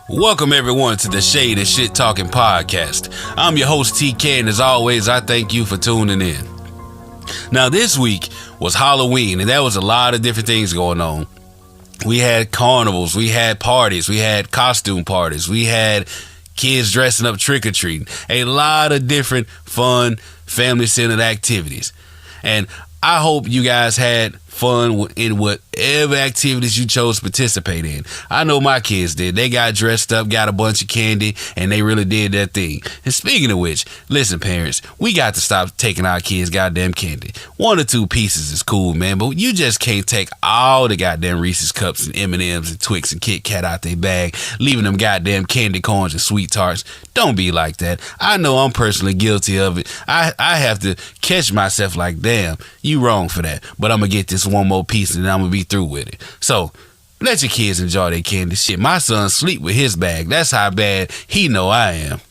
Welcome everyone to the Shade and Shit Talking Podcast. I'm your host TK, and as always, I thank you for tuning in. Now this week was Halloween, and there was a lot of different things going on. We had carnivals, we had parties, we had costume parties, we had kids dressing up trick-or-treating. A lot of different fun, family-centered activities. And I hope you guys had fun in whatever activities you chose to participate in. I know my kids did. They got dressed up, got a bunch of candy, and they really did their thing. And speaking of which, listen, parents, we got to stop taking our kids goddamn candy. 1 or 2 pieces is cool, man, but you just can't take all the goddamn Reese's Cups and M&M's and Twix and Kit Kat out their bag, leaving them goddamn candy corns and sweet tarts. Don't be like that. I know I'm personally guilty of it. I have to catch myself like, damn, you wrong for that, but I'm gonna get this one more piece and I'm gonna be through with it. So let your kids enjoy their candy. Shit, my son sleep with his bag. That's how bad he know I am.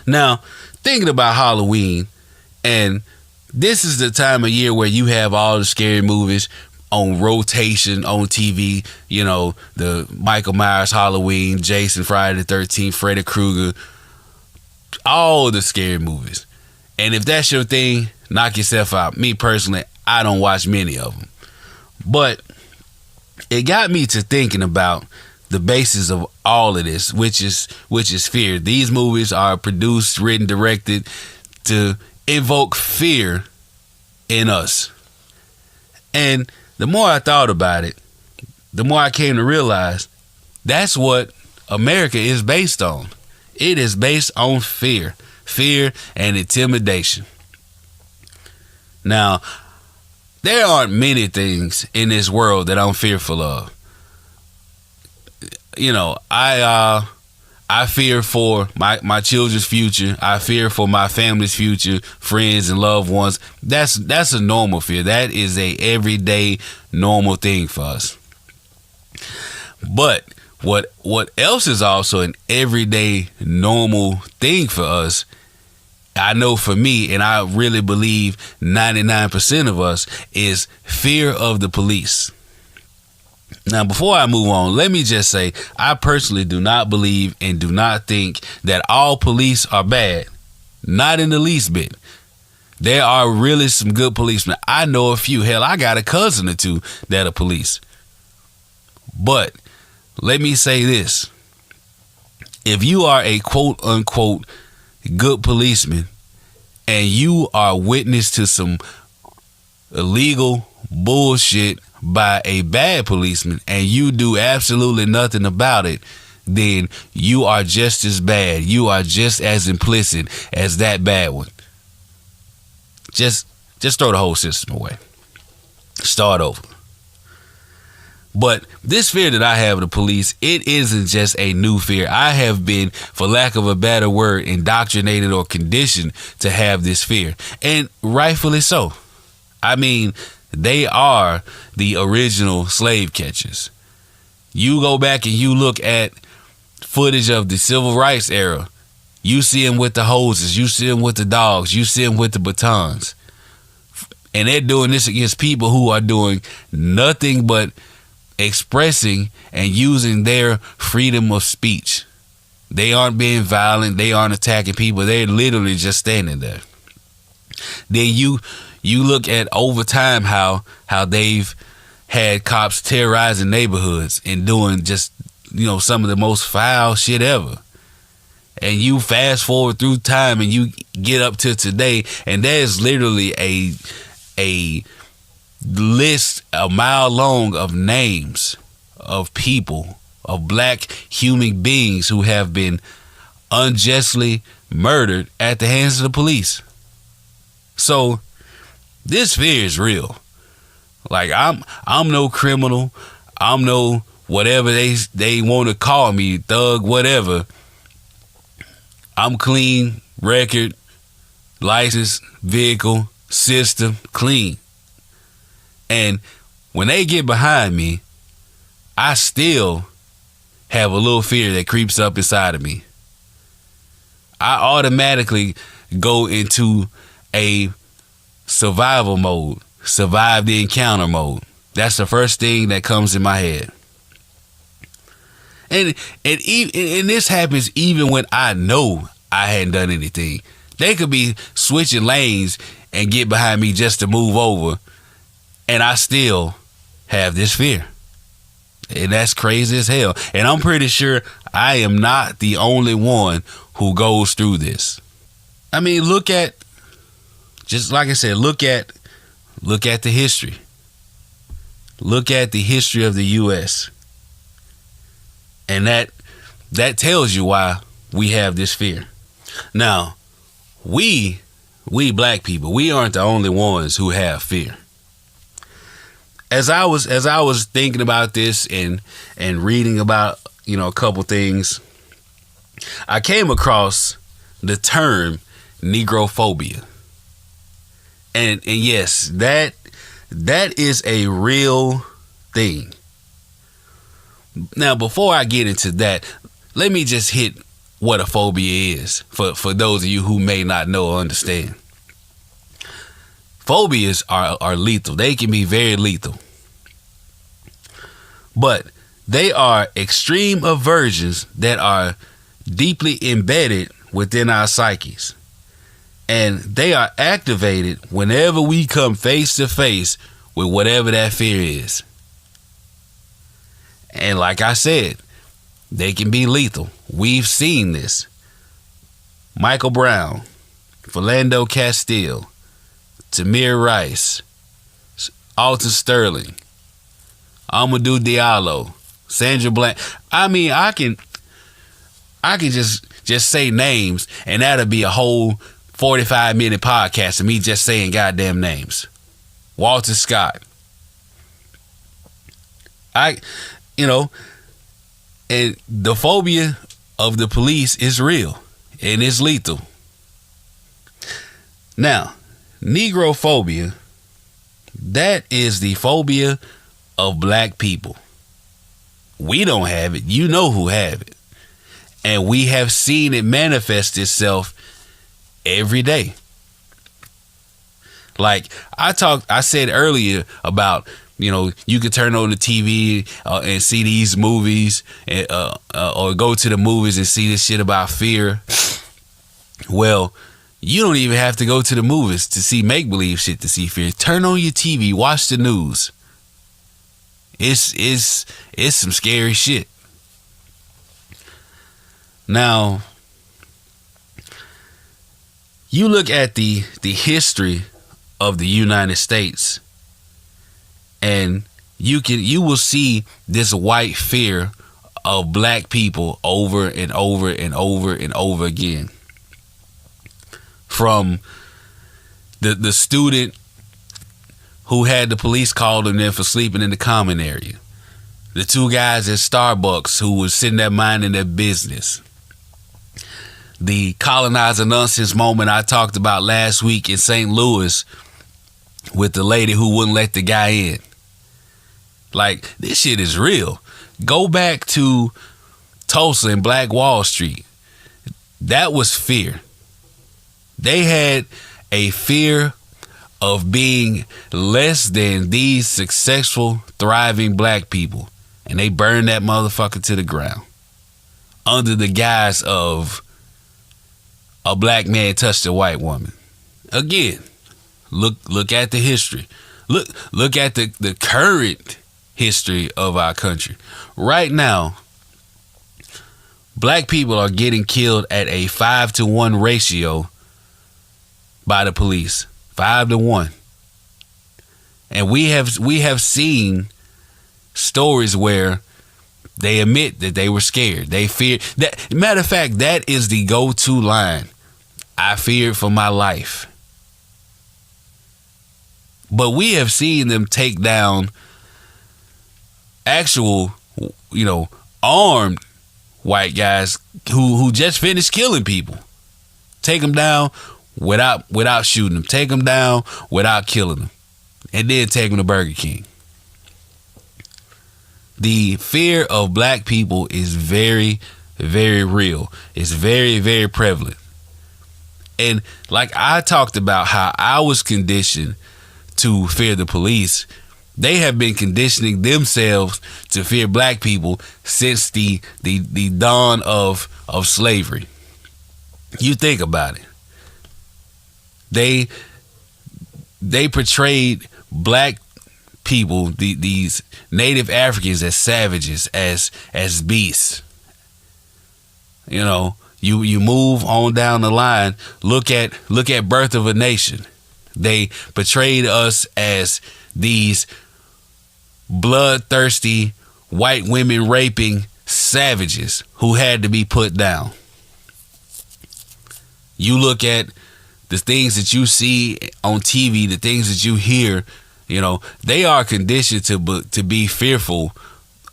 Now, thinking about Halloween, and this is the time of year where you have all the scary movies on rotation on TV. You know, the Michael Myers Halloween, Jason Friday the 13th, Freddy Krueger, all the scary movies. And if that's your thing, knock yourself out. Me personally, I don't watch many of them. But it got me to thinking about the basis of all of this, which is fear. These movies are produced, written, directed to invoke fear in us. And the more I thought about it, the more I came to realize that's what America is based on. It is based on fear and intimidation. Now, there aren't many things in this world that I'm fearful of. You know, I fear for my children's future. I fear for my family's future, friends and loved ones. That's a normal fear. That is a everyday normal thing for us. But what else is also an everyday normal thing for us, I know for me, and I really believe 99% of us, is fear of the police. Now, before I move on, let me just say, I personally do not believe and do not think that all police are bad. Not in the least bit. There are really some good policemen. I know a few. Hell, I got a cousin or two that are police. But let me say this. If you are a quote unquote good policeman and you are witness to some illegal bullshit by a bad policeman and you do absolutely nothing about it, then you are just as bad. You are just as implicit as that bad one. Just throw the whole system away. Start over. But this fear that I have of the police, it isn't just a new fear. I have been, for lack of a better word, indoctrinated or conditioned to have this fear. And rightfully so. I mean, they are the original slave catchers. You go back and you look at footage of the civil rights era. You see them with the hoses. You see them with the dogs. You see them with the batons. And they're doing this against people who are doing nothing but expressing and using their freedom of speech. They aren't being violent. They aren't attacking people. They're literally just standing there. Then you look at over time how they've had cops terrorizing neighborhoods and doing just, you know, some of the most foul shit ever. And you fast forward through time and you get up to today, and there's literally a list a mile long of names of people, of black human beings who have been unjustly murdered at the hands of the police. So this fear is real. Like, I'm no criminal. I'm no whatever they want to call me, thug, whatever. I'm clean, record, license, vehicle, system, clean. And when they get behind me, I still have a little fear that creeps up inside of me. I automatically go into a survival mode, survive the encounter mode. That's the first thing that comes in my head. And and this happens even when I know I hadn't done anything. They could be switching lanes and get behind me just to move over, and I still have this fear. And that's crazy as hell. And I'm pretty sure I am not the only one who goes through this. I mean, look at, just like I said, look at the history. Look at the history of the U.S. And that tells you why we have this fear. Now, we black people, we aren't the only ones who have fear. As I was thinking about this and reading about, a couple things, I came across the term Negrophobia. And yes, that is a real thing. Now, before I get into that, let me just hit what a phobia is for those of you who may not know or understand. Phobias are lethal. They can be very lethal. But they are extreme aversions that are deeply embedded within our psyches. And they are activated whenever we come face to face with whatever that fear is. And like I said, they can be lethal. We've seen this. Michael Brown, Philando Castile, Tamir Rice, Alton Sterling, Amadou Diallo, Sandra Bland. I mean, I can just say names, and that'll be a whole 45-minute podcast of me just saying goddamn names. Walter Scott. And the phobia of the police is real and it's lethal. Now, Negrophobia, that is the phobia of black people. We don't have it. You know who have it. And we have seen it manifest itself every day. Like I said earlier about, you could turn on the TV and see these movies or go to the movies and see this shit about fear. Well, you don't even have to go to the movies to see make-believe shit to see fear. Turn on your TV, watch the news. It's some scary shit. Now, you look at the history of the United States, and you will see this white fear of black people over and over and over and over again. From the student who had the police call them in for sleeping in the common area, the two guys at Starbucks who was sitting there minding their business, the colonizer nonsense moment I talked about last week in St. Louis with the lady who wouldn't let the guy in. Like, this shit is real. Go back to Tulsa and Black Wall Street. That was fear. They had a fear of being less than these successful, thriving black people. And they burned that motherfucker to the ground under the guise of a black man touched a white woman. Again, look at the history. Look at the current history of our country. Right now, black people are getting killed at a 5-to-1 ratio by the police. 5-to-1. And we have seen stories where they admit that they were scared. They feared. That, matter of fact, that is the go-to line. I feared for my life. But we have seen them take down actual, armed white guys who just finished killing people. Take them down without shooting them. Take them down without killing them. And then take them to Burger King. The fear of black people is very, very real. It's very, very prevalent. And like I talked about how I was conditioned to fear the police They have been conditioning themselves to fear black people since the dawn of slavery. You think about it. They portrayed black people, these native Africans, as savages, as beasts. You know, you move on down the line. Look at Birth of a Nation. They portrayed us as these bloodthirsty, white women raping savages who had to be put down. You look at the things that you see on TV, the things that you hear, you know, they are conditioned to be fearful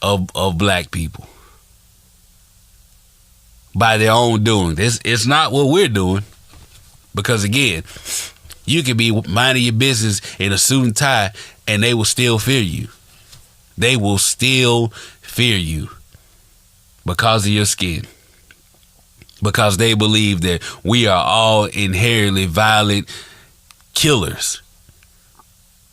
of black people by their own doing. It's not what we're doing, because again, you can be minding your business in a suit and tie and they will still fear you. They will still fear you because of your skin. Because they believe that we are all inherently violent killers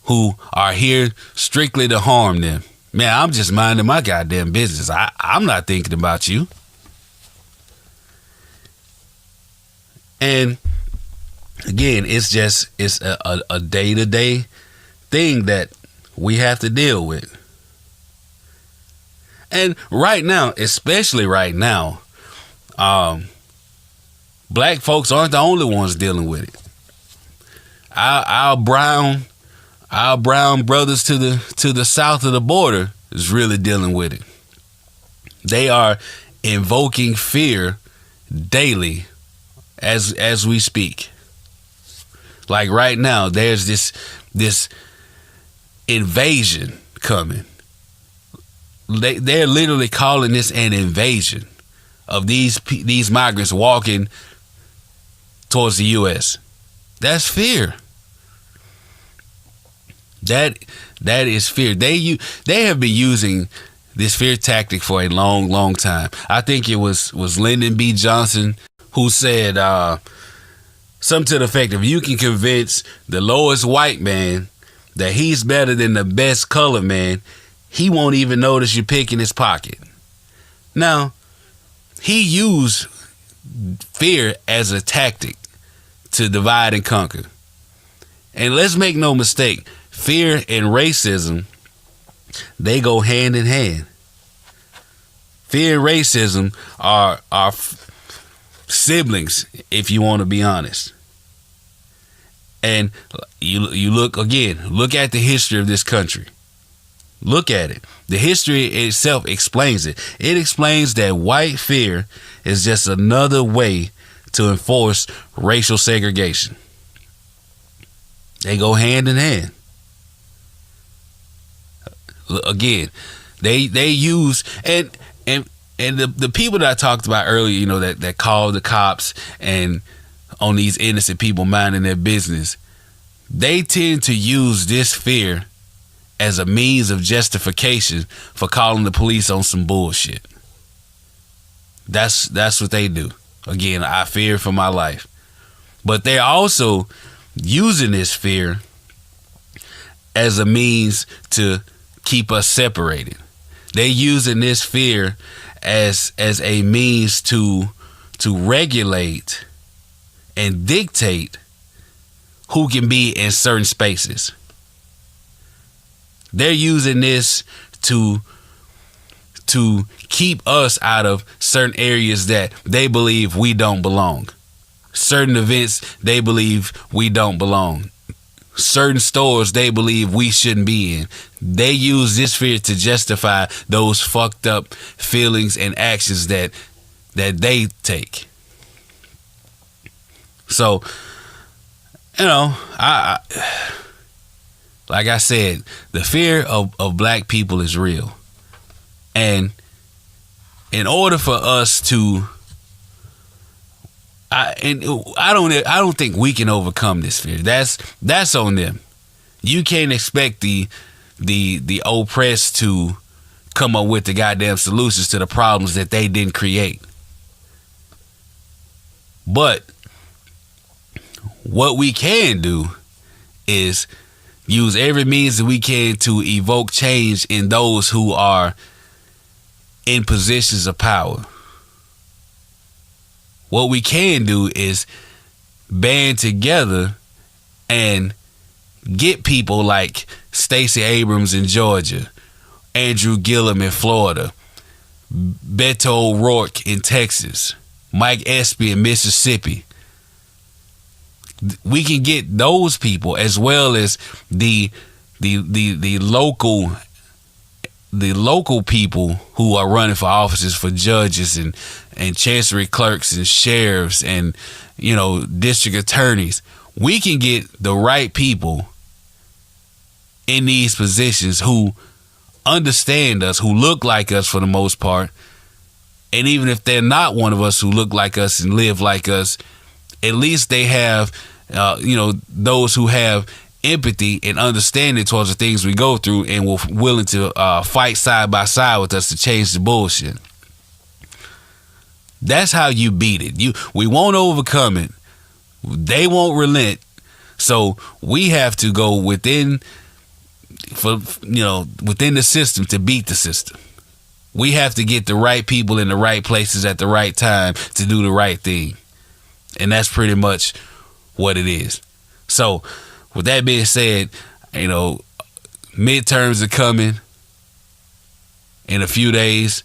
who are here strictly to harm them. Man, I'm just minding my goddamn business. I'm not thinking about you. And again, it's a day-to-day thing that we have to deal with. And right now, especially right now, black folks aren't the only ones dealing with it. Our brown brothers to the south of the border is really dealing with it. They are invoking fear daily as we speak. Like right now, there's this invasion coming. They're literally calling this an invasion of these migrants walking towards the U.S. That's fear. That is fear. They have been using this fear tactic for a long time. I think it was Lyndon B. Johnson who said something to the effect of, you can convince the lowest white man that he's better than the best colored man, he won't even notice you picking his pocket. Now, he used fear as a tactic to divide and conquer. And let's make no mistake, fear and racism, they go hand in hand. Fear and racism are siblings, if you want to be honest. And you look at the history of this country. Look at it. The history itself explains it. It explains that white fear is just another way to enforce racial segregation. They go hand in hand. Again, they use and the people that I talked about earlier, you know, that called the cops and on these innocent people minding their business, they tend to use this fear as a means of justification for calling the police on some bullshit. That's what they do. Again, I fear for my life. But they're also using this fear as a means to keep us separated. They're using this fear as a means to regulate and dictate who can be in certain spaces. They're using this to keep us out of certain areas that they believe we don't belong. Certain events they believe we don't belong. Certain stores they believe we shouldn't be in. They use this fear to justify those fucked up feelings and actions that they take. So, you know, I like I said, the fear of black people is real. And in order for us to I don't think we can overcome this fear. That's on them. You can't expect the oppressed to come up with the goddamn solutions to the problems that they didn't create. But what we can do is use every means that we can to evoke change in those who are in positions of power. What we can do is band together and get people like Stacey Abrams in Georgia, Andrew Gillum in Florida, Beto O'Rourke in Texas, Mike Espy in Mississippi. We can get those people, as well as the local people who are running for offices, for judges and chancery clerks and sheriffs and, you know, district attorneys. We can get the right people in these positions who understand us, who look like us for the most part. And even if they're not one of us who look like us and live like us, at least they have, those who have empathy and understanding towards the things we go through and were willing to fight side by side with us to change the bullshit. That's how you beat it. We won't overcome it. They won't relent. So we have to go within the system to beat the system. We have to get the right people in the right places at the right time to do the right thing. And that's pretty much what it is. So with that being said, midterms are coming in a few days.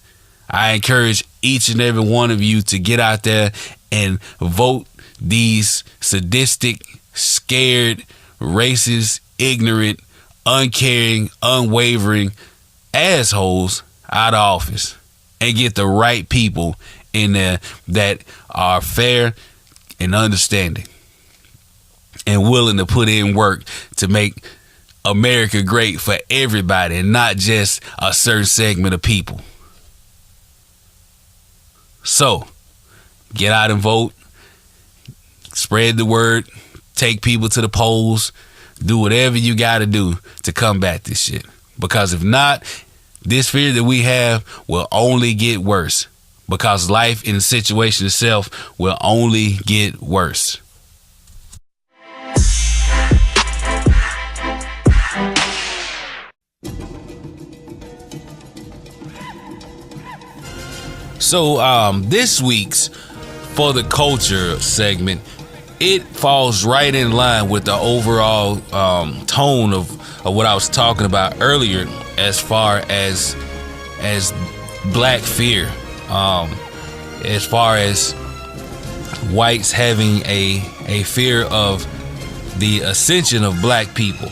I encourage each and every one of you to get out there and vote these sadistic, scared, racist, ignorant, uncaring, unwavering assholes out of office, and get the right people in there that are fair and understanding and willing to put in work to make America great for everybody and not just a certain segment of people. So get out and vote, spread the word, take people to the polls, do whatever you got to do to combat this shit. Because if not, this fear that we have will only get worse, because life in the situation itself will only get worse. So this week's For the Culture segment, it falls right in line with the overall tone of what I was talking about earlier, as far as black fear, as far as whites having a fear of the ascension of black people.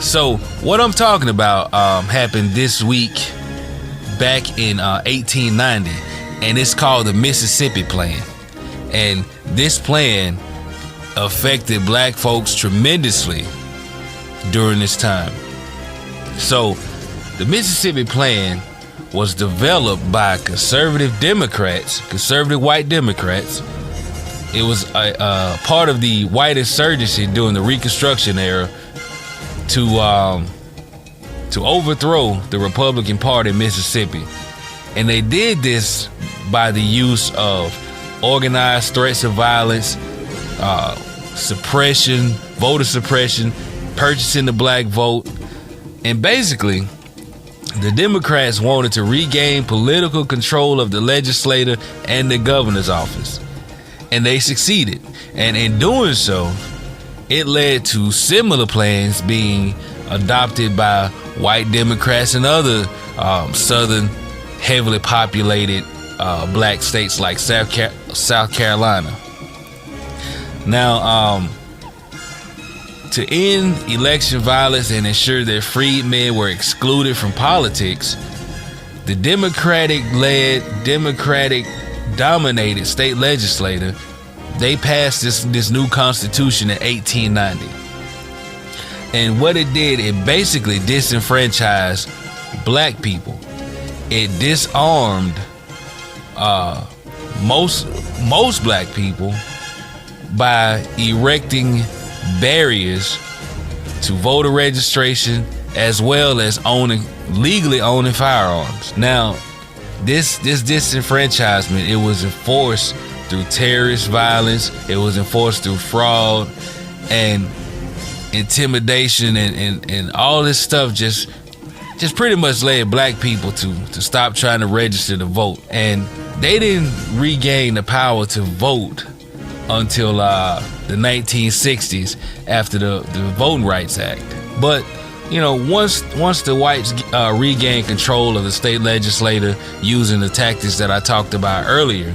So what I'm talking about happened this week back in 1890, and it's called the Mississippi Plan. And this plan affected black folks tremendously during this time. So the Mississippi Plan was developed by conservative white Democrats. It was a part of the white insurgency during the Reconstruction era to overthrow the Republican Party in Mississippi. And they did this by the use of organized threats of violence, suppression, voter suppression, purchasing the black vote. And basically, the Democrats wanted to regain political control of the legislature and the governor's office. And they succeeded. And in doing so, it led to similar plans being adopted by white Democrats in other southern, heavily populated black states like South Carolina. Now, to end election violence and ensure that freedmen were excluded from politics, the Democratic-led, Democratic-dominated state legislature, they passed this new constitution in 1890. And what it did, it basically disenfranchised black people. It disarmed most black people by erecting barriers to voter registration, as well as legally owning firearms. Now, this disenfranchisement, it was enforced through terrorist violence, it was enforced through fraud, and intimidation and all this stuff just pretty much led black people to stop trying to register to vote. And they didn't regain the power to vote until the 1960s after the Voting Rights Act. But once the whites regained control of the state legislature using the tactics that I talked about earlier,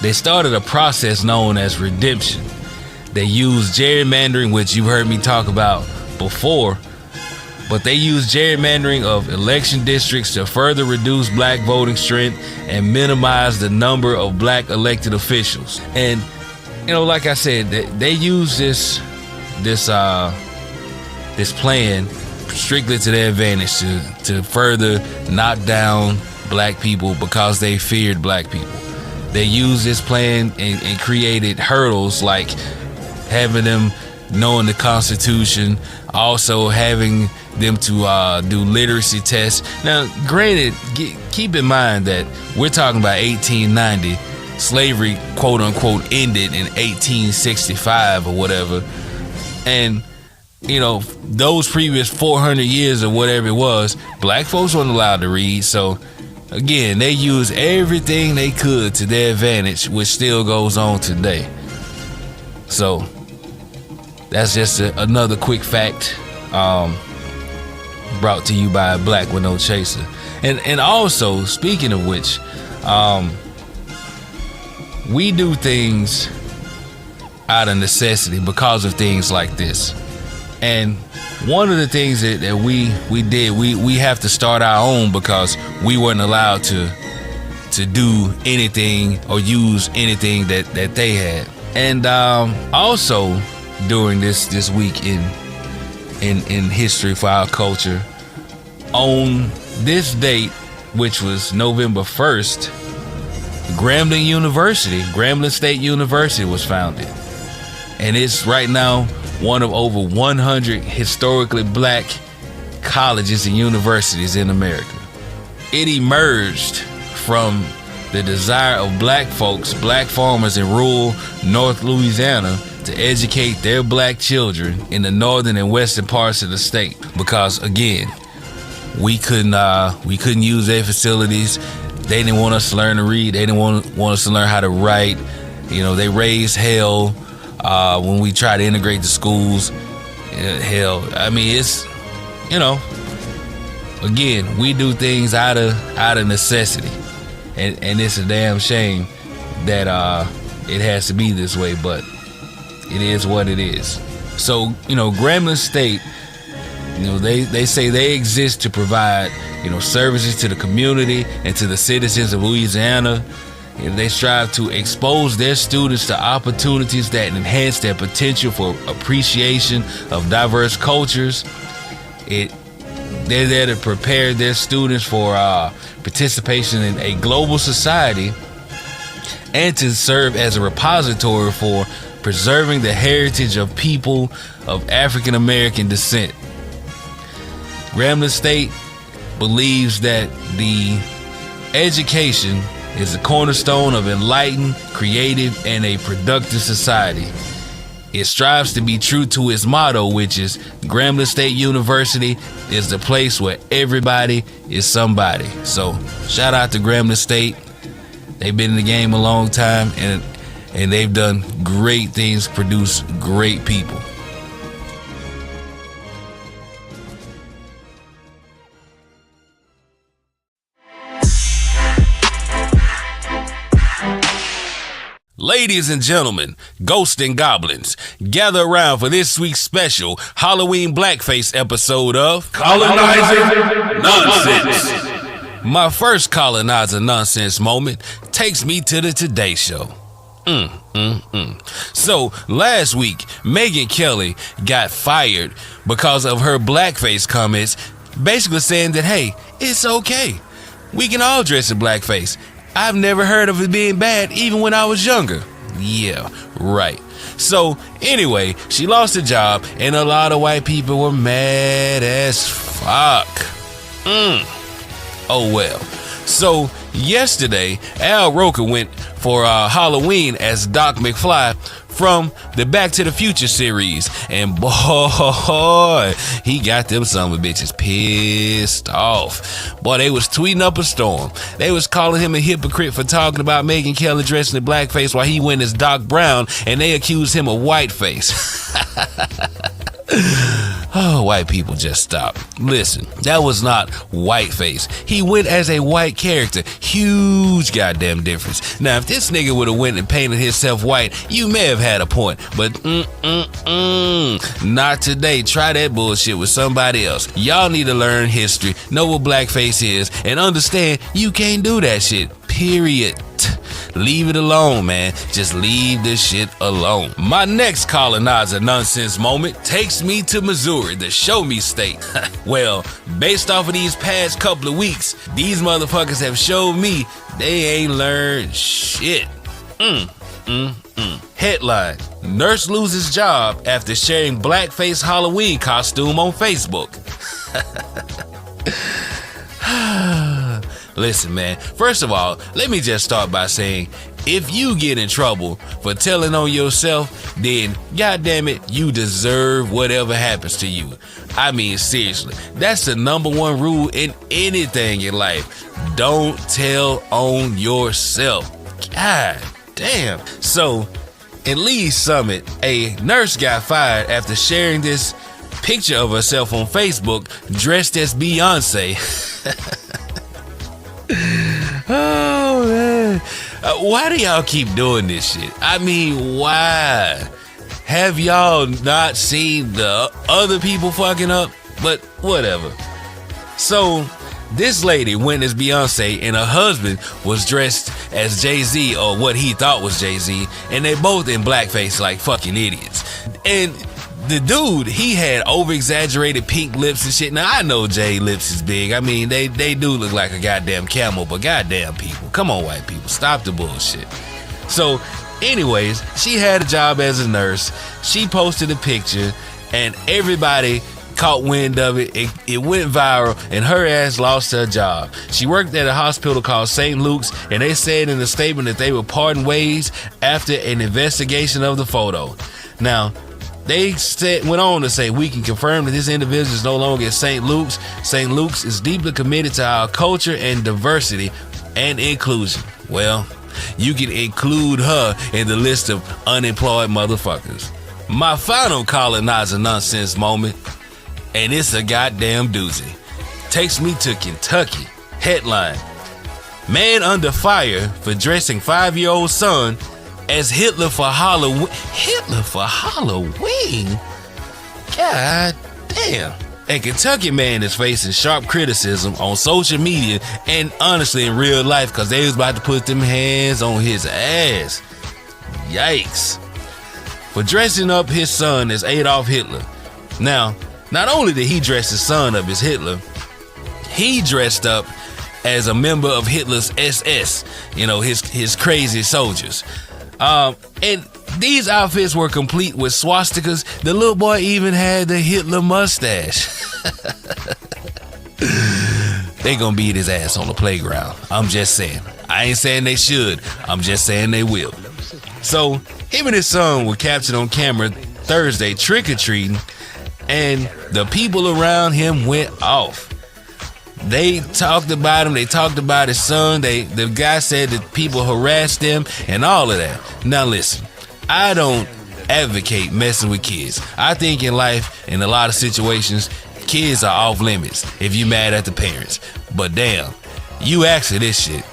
they started a process known as redemption. They used gerrymandering, which you heard me talk about before, but they used gerrymandering of election districts to further reduce black voting strength and minimize the number of black elected officials. And like I said, they used this plan strictly to their advantage to further knock down black people because they feared black people. They used this plan and created hurdles like having them knowing the Constitution, also having them to do literacy tests. Now, granted, keep in mind that we're talking about 1890. Slavery, quote unquote, ended in 1865 or whatever. And, those previous 400 years or whatever it was, black folks weren't allowed to read. So, again, they used everything they could to their advantage, which still goes on today. So, that's just another quick fact brought to you by Black with No Chaser. And also, speaking of which, we do things out of necessity because of things like this. And one of the things that we did, we have to start our own because we weren't allowed to do anything or use anything that they had. And also during this week in history for our culture, on this date, which was November 1st, Grambling State University was founded. And it's right now one of over 100 historically black colleges and universities in America. It emerged from the desire of black folks, black farmers in rural North Louisiana, to educate their black children in the northern and western parts of the state. Because again, we couldn't use their facilities. They didn't want us to learn to read. They didn't want us to learn how to write. They raised hell when we tried to integrate the schools. Hell, I mean, it's, again, we do things out of necessity, and it's a damn shame that it has to be this way, but it is what it is. So, Grambling State, they say they exist to provide, services to the community and to the citizens of Louisiana. And they strive to expose their students to opportunities that enhance their potential for appreciation of diverse cultures. They're there to prepare their students for participation in a global society and to serve as a repository for preserving the heritage of people of African American descent. Grambling State believes that the education is the cornerstone of enlightened, creative, and a productive society. It strives to be true to its motto, which is Grambling State University is the place where everybody is somebody. So shout out to Grambling State. They've been in the game a long time, and they've done great things, produced great people. Ladies and gentlemen, ghosts and goblins, gather around for this week's special Halloween Blackface episode of Colonizing Nonsense. My first colonizer nonsense moment takes me to the Today Show. So, last week, Megyn Kelly got fired because of her blackface comments, basically saying that, hey, it's okay. We can all dress in blackface. I've never heard of it being bad, even when I was younger. Yeah, right. So, anyway, she lost her job, and a lot of white people were mad as fuck. Oh well. So, yesterday, Al Roker went for Halloween as Doc McFly from the Back to the Future series. And boy, he got them son of a bitches pissed off. Boy, they was tweeting up a storm. They was calling him a hypocrite for talking about Megyn Kelly dressing in blackface while he went as Doc Brown, and they accused him of whiteface. Oh, white people, just stop. Listen, that was not whiteface. He went as a white character. Huge goddamn difference. Now, if this nigga would have went and painted himself white, you may have had a point. But not today. Try that bullshit with somebody else. Y'all need to learn history, know what blackface is, and understand you can't do that shit. Period. Leave it alone, man. Just leave this shit alone. My next colonizer nonsense moment takes me to Missouri, the show me state. Well, based off of these past couple of weeks, these motherfuckers have showed me they ain't learned shit. Headline: Nurse loses job after sharing blackface Halloween costume on Facebook. Listen, man, first of all, let me just start by saying, if you get in trouble for telling on yourself, then goddamn it, you deserve whatever happens to you. I mean, seriously, that's the number one rule in anything in life. Don't tell on yourself. God damn. So, in Lee's Summit, a nurse got fired after sharing this picture of herself on Facebook dressed as Beyonce. Oh, man. Why do y'all keep doing this shit? I mean, why? Have y'all not seen the other people fucking up? But whatever. So, this lady went as Beyonce and her husband was dressed as Jay-Z, or what he thought was Jay-Z, and they both in blackface like fucking idiots. And the dude, he had over-exaggerated pink lips and shit. Now, I know Jay lips is big. I mean, they do look like a goddamn camel, but goddamn people. Come on, white people. Stop the bullshit. So, anyways, she had a job as a nurse. She posted a picture, and everybody caught wind of it. It went viral, and her ass lost her job. She worked at a hospital called St. Luke's, and they said in the statement that they would parting ways after an investigation of the photo. Now, they went on to say, we can confirm that this individual is no longer at St. Luke's. St. Luke's is deeply committed to our culture and diversity and inclusion. Well, you can include her in the list of unemployed motherfuckers. My final colonizer nonsense moment, and it's a goddamn doozy, takes me to Kentucky. Headline: Man under fire for dressing 5-year-old son as Hitler for Halloween. Hitler for Halloween? God damn. A Kentucky man is facing sharp criticism on social media and honestly in real life because they was about to put them hands on his ass. Yikes. For dressing up his son as Adolf Hitler. Now, not only did he dress his son up as Hitler, he dressed up as a member of Hitler's SS, you know, his crazy soldiers. And these outfits were complete with swastikas. The little boy even had the Hitler mustache. They gonna beat his ass on the playground. I'm just saying. I ain't saying they should. I'm just saying they will. So, him and his son were captured on camera Thursday trick-or-treating, and the people around him went off. They talked about him. They talked about his son. The guy said that people harassed him and all of that. Now listen, I don't advocate messing with kids. I think in life, in a lot of situations, kids are off limits if you mad at the parents. But damn, you asked for this shit.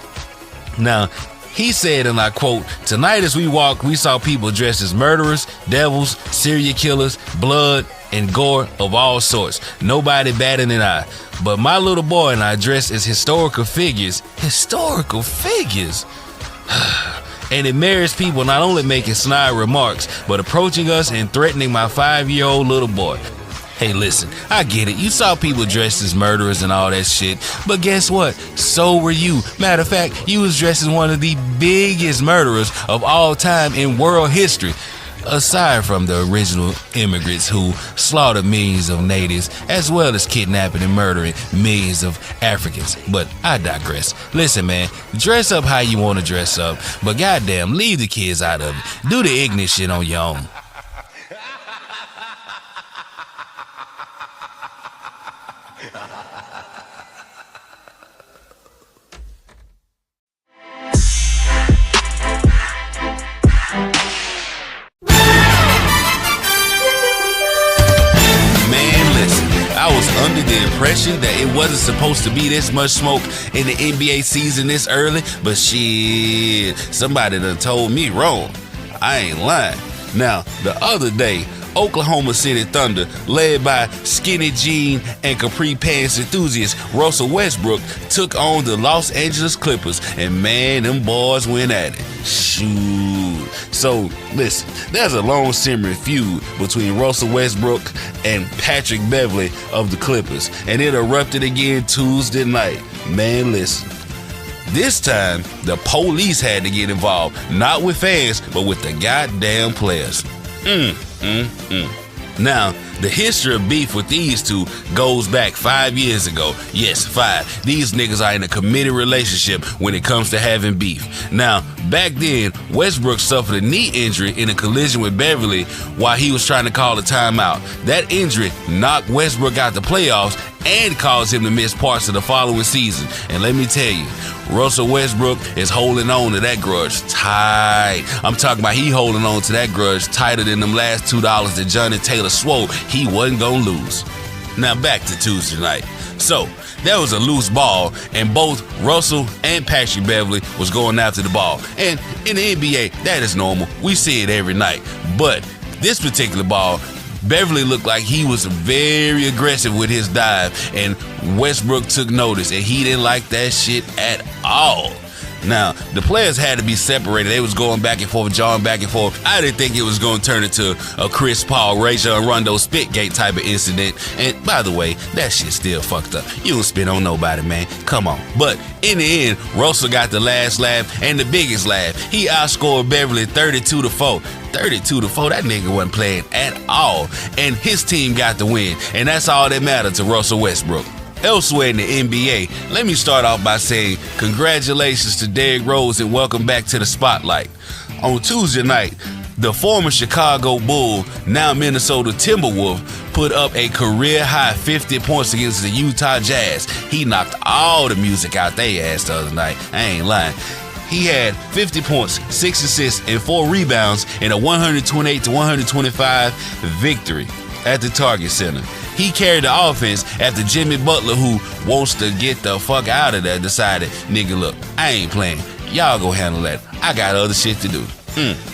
Now, he said, and I quote, "Tonight as we walked, we saw people dressed as murderers, devils, serial killers, blood, and gore of all sorts. Nobody batted an eye. But my little boy and I dressed as historical figures." Historical figures? "And it merits people not only making snide remarks, but approaching us and threatening my 5-year-old little boy." Hey, listen, I get it. You saw people dressed as murderers and all that shit. But guess what? So were you. Matter of fact, you was dressed as one of the biggest murderers of all time in world history. aside from the original immigrants who slaughtered millions of natives, as well as kidnapping and murdering millions of Africans. But I digress. Listen, man, dress up how you want to dress up, but goddamn, leave the kids out of it. Do the ignorant shit on your own. Under the impression that it wasn't supposed to be this much smoke in the NBA season this early, but shit, somebody done told me wrong. I ain't lying. Now, the other day, Oklahoma City Thunder, led by skinny jean and capri pants enthusiast Russell Westbrook, took on the Los Angeles Clippers, and man, them boys went at it. Shoot. So, listen, there's a long simmering feud between Russell Westbrook and Patrick Beverley of the Clippers, and it erupted again Tuesday night. Man, listen. This time, the police had to get involved, not with fans, but with the goddamn players. Now, the history of beef with these two goes back 5 years ago. Yes, 5. These niggas are in a committed relationship when it comes to having beef. Now, back then, Westbrook suffered a knee injury in a collision with Beverly while he was trying to call a timeout. That injury knocked Westbrook out the playoffs and caused him to miss parts of the following season. And let me tell you, Russell Westbrook is holding on to that grudge tight. I'm talking about he holding on to that grudge tighter than them last $2 that Johnny Taylor swore he wasn't gonna lose. Now back to Tuesday night. So, there was a loose ball, and both Russell and Patrick Beverley was going after the ball. And in the NBA, that is normal. We see it every night. But this particular ball, Beverley looked like he was very aggressive with his dive, and Westbrook took notice, and he didn't like that shit at all. Now, the players had to be separated. They was going back and forth, jawing back and forth. I didn't think it was going to turn into a Chris Paul, Rajon Rondo Spitgate type of incident. And by the way, that shit still fucked up. You don't spit on nobody, man. Come on. But in the end, Russell got the last laugh and the biggest laugh. He outscored Beverly 32-4. 32-4, that nigga wasn't playing at all. And his team got the win. And that's all that mattered to Russell Westbrook. Elsewhere in the NBA, let me start off by saying congratulations to Derrick Rose and welcome back to the spotlight. On Tuesday night, the former Chicago Bull, now Minnesota Timberwolf, put up a career-high 50 points against the Utah Jazz. He knocked all the music out their ass the other night. I ain't lying. He had 50 points, 6 assists, and 4 rebounds in a 128-125 victory at the Target Center. He carried the offense after Jimmy Butler, who wants to get the fuck out of there, decided, nigga, look, I ain't playing. Y'all go handle that. I got other shit to do.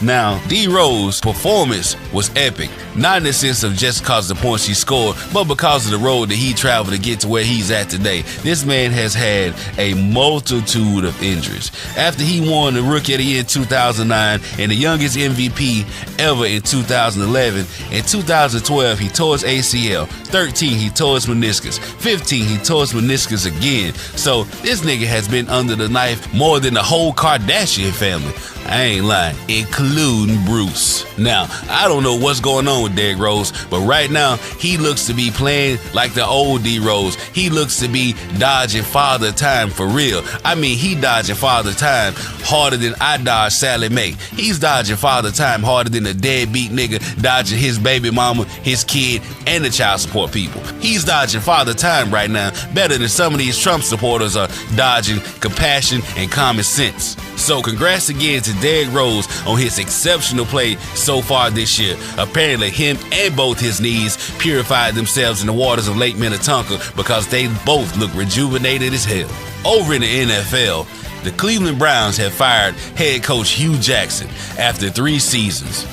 Now, D-Rose's performance was epic, not in the sense of just because of the points he scored, but because of the road that he traveled to get to where he's at today. This man has had a multitude of injuries. After he won the Rookie of the Year in 2009 and the youngest MVP ever in 2011, in 2012 he tore his ACL, 13 he tore his meniscus, 15 he tore his meniscus again. So this nigga has been under the knife more than the whole Kardashian family. I ain't lying, including Bruce. Now, I don't know what's going on with Derrick Rose, but right now, he looks to be playing like the old D-Rose. He looks to be dodging father time for real. I mean, he dodging father time harder than I dodge Sally Mae. He's dodging father time harder than a deadbeat nigga dodging his baby mama, his kid, and the child support people. He's dodging father time right now better than some of these Trump supporters are dodging compassion and common sense. So congrats again to Derrick Rose on his exceptional play so far this year. Apparently him and both his knees purified themselves in the waters of Lake Minnetonka because they both look rejuvenated as hell. Over in the NFL, the Cleveland Browns have fired head coach Hugh Jackson after 3 seasons.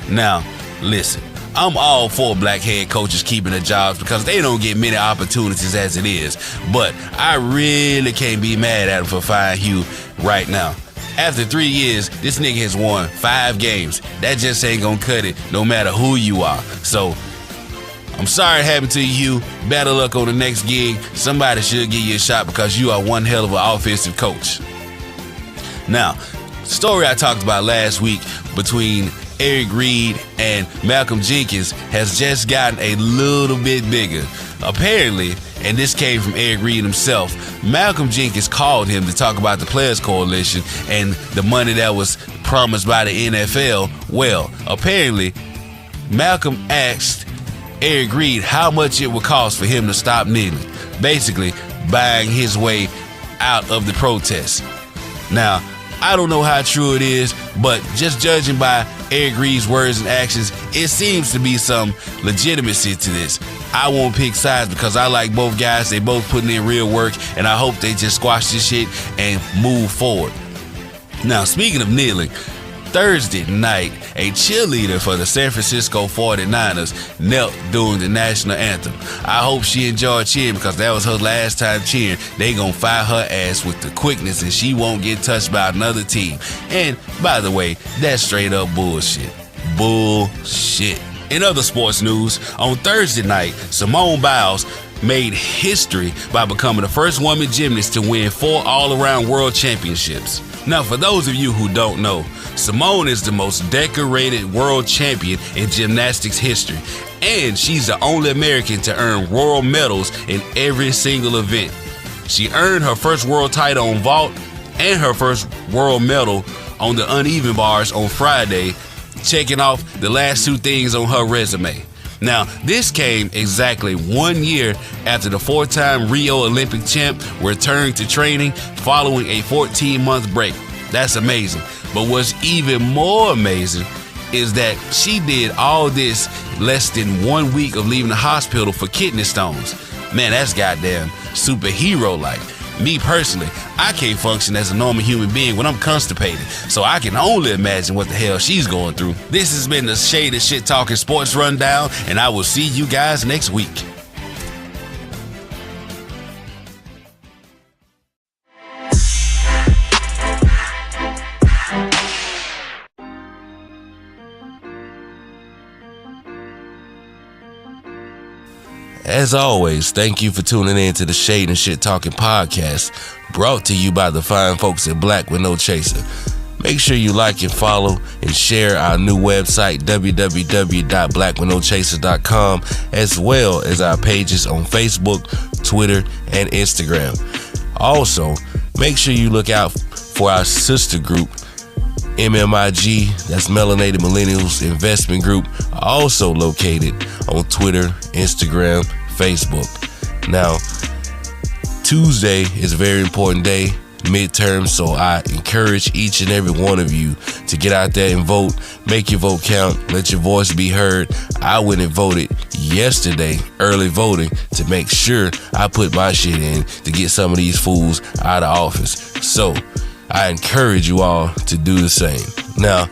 Now, listen. I'm all for black head coaches keeping their jobs because they don't get many opportunities as it is. But I really can't be mad at him for firing Hugh right now. After 3 years, this nigga has won 5 games. That just ain't gonna cut it no matter who you are. So, I'm sorry it happened to you, Hugh. Better luck on the next gig. Somebody should give you a shot because you are one hell of an offensive coach. Now, story I talked about last week between Eric Reed and Malcolm Jenkins has just gotten a little bit bigger. Apparently, and this came from Eric Reed himself, Malcolm Jenkins called him to talk about the Players Coalition and the money that was promised by the NFL. Well, apparently, Malcolm asked Eric Reed how much it would cost for him to stop kneeling, basically buying his way out of the protest. Now, I don't know how true it is, but just judging by Eric Reed's words and actions, it seems to be some legitimacy to this. I won't pick sides because I like both guys. They both putting in real work, and I hope they just squash this shit and move forward. Now, speaking of kneeling, Thursday night, a cheerleader for the San Francisco 49ers knelt during the national anthem. I hope she enjoyed cheering because that was her last time cheering. They gonna fire her ass with the quickness and she won't get touched by another team. And by the way, that's straight up bullshit. Bullshit. In other sports news, on Thursday night, Simone Biles made history by becoming the first woman gymnast to win 4 all-around world championships. Now, for those of you who don't know, Simone is the most decorated world champion in gymnastics history, and she's the only American to earn world medals in every single event. She earned her first world title on vault and her first world medal on the uneven bars on Friday, checking off the last 2 things on her resume. Now, this came exactly 1 year after the 4-time Rio Olympic champ returned to training following a 14-month break. That's amazing. But what's even more amazing is that she did all this less than 1 week of leaving the hospital for kidney stones. Man, that's goddamn superhero-like. Me personally, I can't function as a normal human being when I'm constipated, so I can only imagine what the hell she's going through. This has been the Shade and Shit Talking Sports Rundown, and I will see you guys next week. As always, thank you for tuning in to the Shade and Shit Talking podcast, brought to you by the fine folks at Black with No Chaser. Make sure you like and follow and share our new website, www.blackwithnochaser.com, as well as our pages on Facebook, Twitter, and Instagram. Also, make sure you look out for our sister group, MMIG, that's Melanated Millennials Investment Group, also located on Twitter, Instagram, Facebook. Now, Tuesday is a very important day, midterm, so I encourage each and every one of you to get out there and vote. Make your vote count. Let your voice be heard. I went and voted yesterday, early voting, to make sure I put my shit in to get some of these fools out of office. So, I encourage you all to do the same. Now,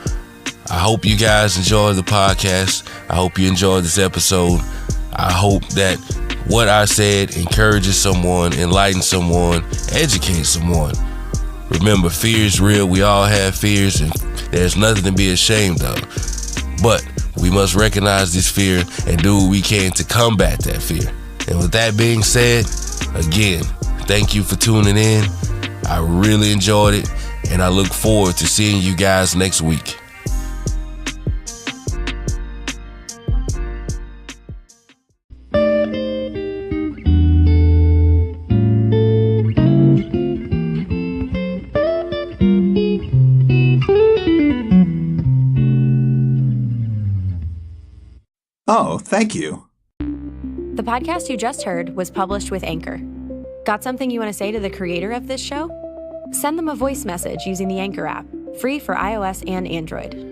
I hope you guys enjoyed the podcast. I hope you enjoyed this episode. I hope that what I said encourages someone, enlightens someone, educates someone. Remember, fear is real. We all have fears, and there's nothing to be ashamed of. But we must recognize this fear and do what we can to combat that fear. And with that being said, again, thank you for tuning in. I really enjoyed it, and I look forward to seeing you guys next week. Oh, thank you. The podcast you just heard was published with Anchor. Got something you want to say to the creator of this show? Send them a voice message using the Anchor app, free for iOS and Android.